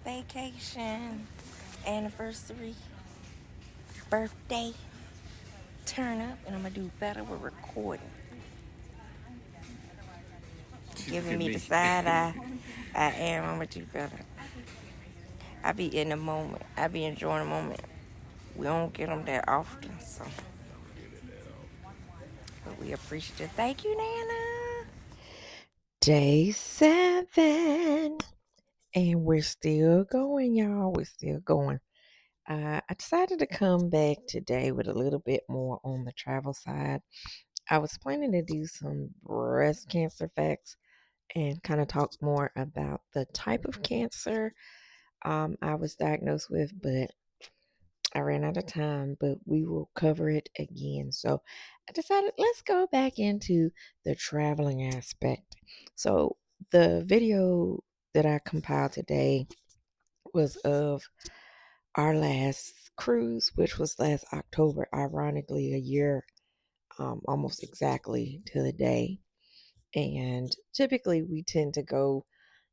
Vacation, anniversary, birthday, turn up, and I'm gonna do better with recording. Giving me the side eye. I am. I'm gonna do better. I be in the moment. I be enjoying the moment. We don't get them that often, so but we appreciate it. Thank you, Nana. Day 7, and we're still going, y'all. We're still going. I decided to come back today with a little bit more on the travel side. I was planning to do some breast cancer facts and kind of talk more about the type of cancer I was diagnosed with, but I ran out of time, but we will cover it again. So I decided let's go back into the traveling aspect. So the video that I compiled today was of our last cruise, which was last October, ironically, a year almost exactly to the day. And typically, we tend to go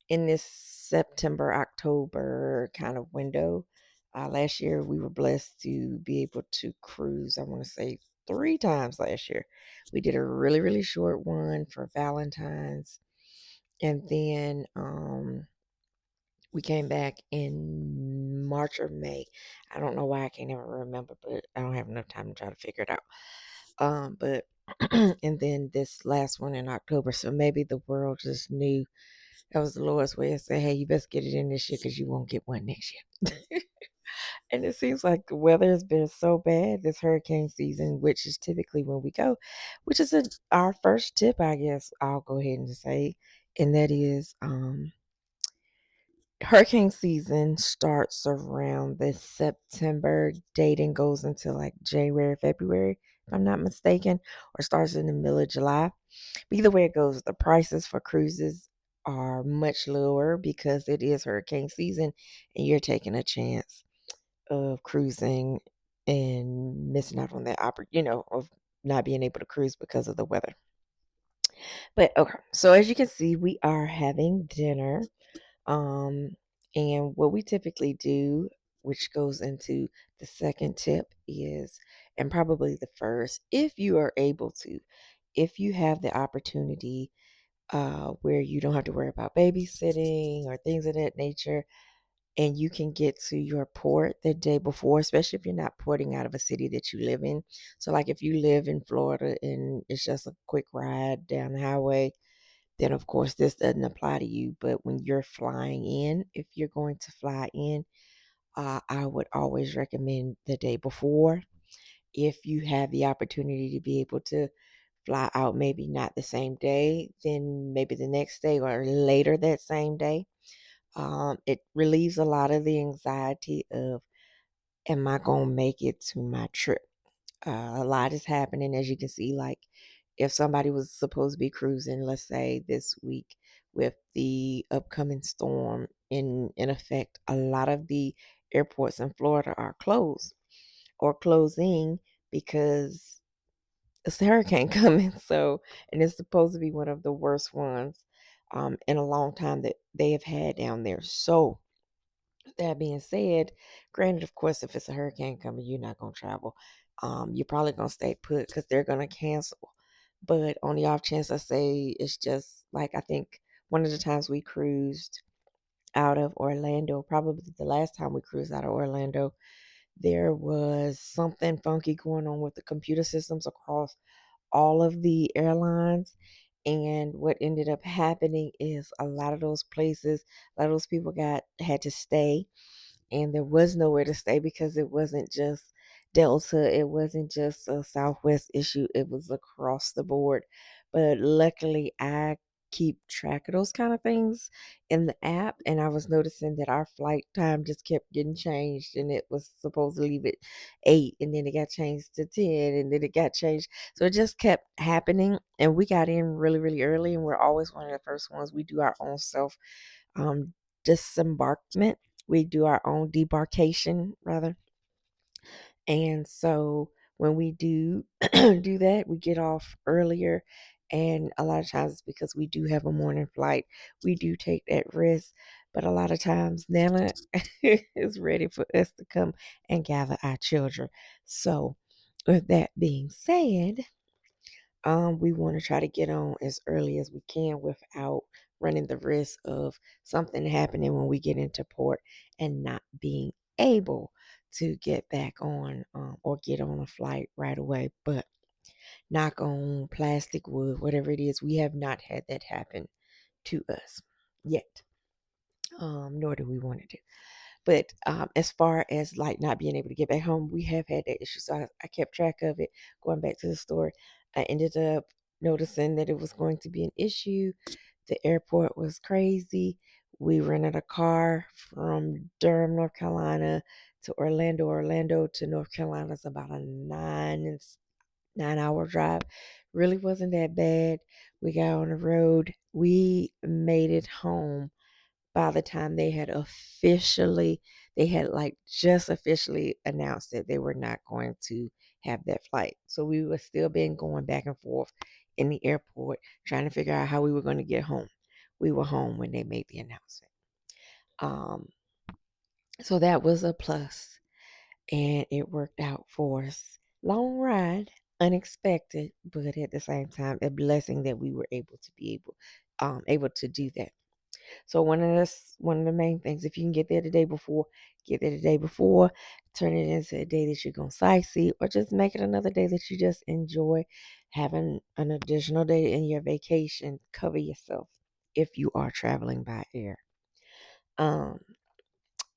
in this September, October kind of window. Last year, we were blessed to be able to cruise, I want to say 3 times last year. We did a really, really short one for Valentine's. And then we came back in March or May. I don't know why I can't ever remember, but I don't have enough time to try to figure it out. But and then this last one in October. So maybe the world just knew that was the Lord's way of saying, "Hey, you best get it in this year because you won't get one next year." And it seems like the weather has been so bad this hurricane season, which is typically when we go, which is our first tip, I guess. I'll go ahead and say, and that is hurricane season starts around this September date and goes into like January, February, if I'm not mistaken, or starts in the middle of July. But either way it goes, the prices for cruises are much lower because it is hurricane season and you're taking a chance of cruising and missing out on that of not being able to cruise because of the weather. But okay, so as you can see, we are having dinner. Um, and what we typically do, which goes into the second tip, is, and probably the first, if you are able to, if you have the opportunity where you don't have to worry about babysitting or things of that nature, and you can get to your port the day before, especially if you're not porting out of a city that you live in. So, like if you live in Florida and it's just a quick ride down the highway, then of course this doesn't apply to you. But when you're flying in, if you're going to fly in, I would always recommend the day before. If you have the opportunity to be able to fly out, maybe not the same day, then maybe the next day or later that same day. It relieves a lot of the anxiety of, am I going to make it to my trip? A lot is happening, as you can see. Like, if somebody was supposed to be cruising, let's say this week, with the upcoming storm in effect, a lot of the airports in Florida are closed or closing because it's a hurricane coming. So, and it's supposed to be one of the worst ones in a long time that they have had down there. So, that being said, granted, of course, if it's a hurricane coming, you're not going to travel. You're probably going to stay put because they're going to cancel. But on the off chance, I say it's just like, I think one of the times we cruised out of Orlando, probably the last time we cruised out of Orlando, there was something funky going on with the computer systems across all of the airlines. And what ended up happening is a lot of those places, a lot of those people had to stay, and there was nowhere to stay because it wasn't just Delta, it wasn't just a Southwest issue, it was across the board. But luckily, I keep track of those kind of things in the app, and I was noticing that our flight time just kept getting changed, and it was supposed to leave at 8, and then it got changed to 10, and then it got changed. So it just kept happening, and we got in really, really early, and we're always one of the first ones. We do our own self um, disembarkment. We do our own debarkation, rather. And so when we do do that, we get off earlier And a lot of times it's because we do have a morning flight, we do take that risk. But a lot of times Nana is ready for us to come and gather our children. So with that being said, we want to try to get on as early as we can without running the risk of something happening when we get into port and not being able to get back on or get on a flight right away. But knock on plastic, wood, whatever it is, we have not had that happen to us yet. Nor do we want to do. But as far as like not being able to get back home, we have had that issue. So I kept track of it. Going back to the store, I ended up noticing that it was going to be an issue. The airport was crazy. We rented a car from Durham, North Carolina to Orlando. Orlando to North Carolina is about a 9 hour drive. Really wasn't that bad. We got on the road. We made it home by the time they had like just officially announced that they were not going to have that flight. So we were still been going back and forth in the airport trying to figure out how we were going to get home. We were home when they made the announcement. Um, so that was a plus, and it worked out for us. Long ride, unexpected, but at the same time, a blessing that we were able to do that. So one of the main things, if you can get there the day before, get there the day before, turn it into a day that you're gonna sightsee, or just make it another day that you just enjoy having an additional day in your vacation. Cover yourself if you are traveling by air. Um,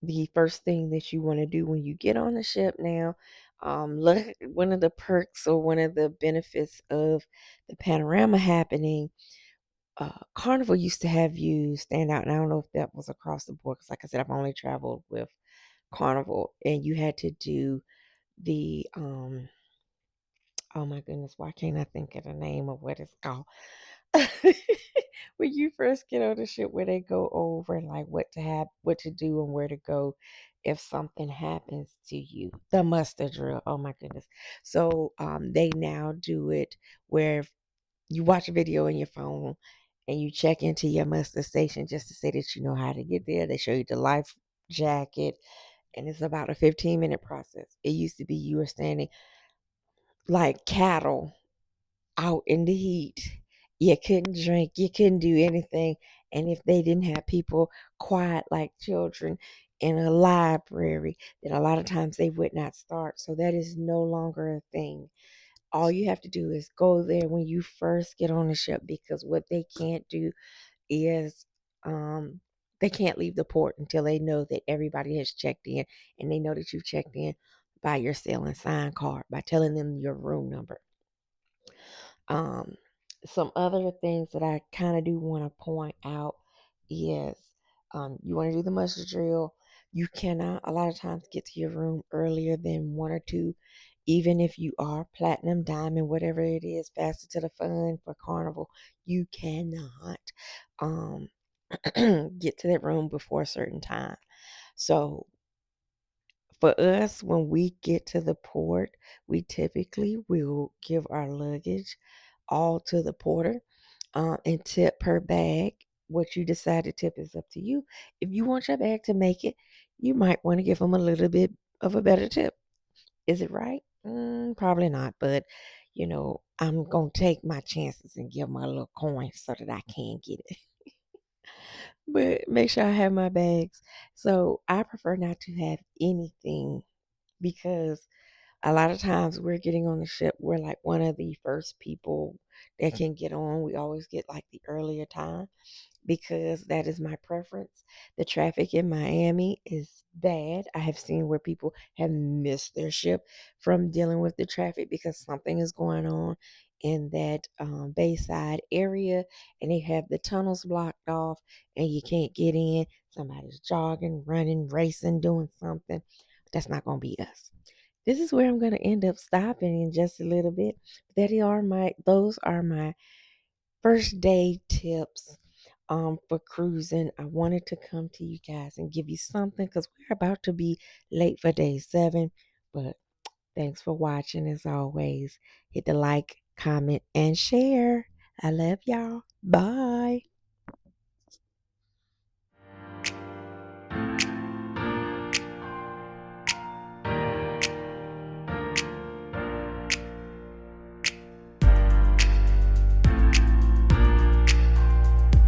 the first thing that you want to do when you get on the ship now, look, one of the perks or one of the benefits of the panorama happening. Carnival used to have you stand out, and I don't know if that was across the board because, like I said, I've only traveled with Carnival, and you had to do the oh my goodness, why can't I think of the name of what it's called? When you first get on the ship, where they go over like what to do, and where to go if something happens to you. The muster drill. Oh my goodness. So they now do it where you watch a video on your phone and you check into your muster station just to say that you know how to get there. They show you the life jacket, and it's about a 15-minute process. It used to be you were standing like cattle out in the heat. You couldn't drink, you couldn't do anything. And if they didn't have people quiet like children in a library, then a lot of times they would not start. So that is no longer a thing. All you have to do is go there when you first get on the ship, because what they can't do is they can't leave the port until they know that everybody has checked in, and they know that you've checked in by your sailing sign card, by telling them your room number. Um, some other things that I kind of do want to point out is you want to do the muster drill. You cannot, a lot of times, get to your room earlier than 1 or 2, even if you are platinum, diamond, whatever it is, faster to the fun for Carnival. You cannot um, get to that room before a certain time. So for us, when we get to the port, we typically will give our luggage all to the porter and tip per bag. What you decide to tip is up to you. If you want your bag to make it, you might want to give them a little bit of a better tip. Is it right? Probably not, but I'm going to take my chances and give them a little coin so that I can get it. But make sure I have my bags. So I prefer not to have anything, because a lot of times we're getting on the ship, we're like one of the first people that can get on. We always get like the earlier time, because that is my preference. The traffic in Miami is bad. I have seen where people have missed their ship from dealing with the traffic because something is going on in that Bayside area, and they have the tunnels blocked off and you can't get in. Somebody's jogging, running, racing, doing something. That's not going to be us. This is where I'm going to end up stopping in just a little bit. Those are my first day tips for cruising. I wanted to come to you guys and give you something, because we're about to be late for day 7. But thanks for watching as always. Hit the like, comment, and share. I love y'all. Bye.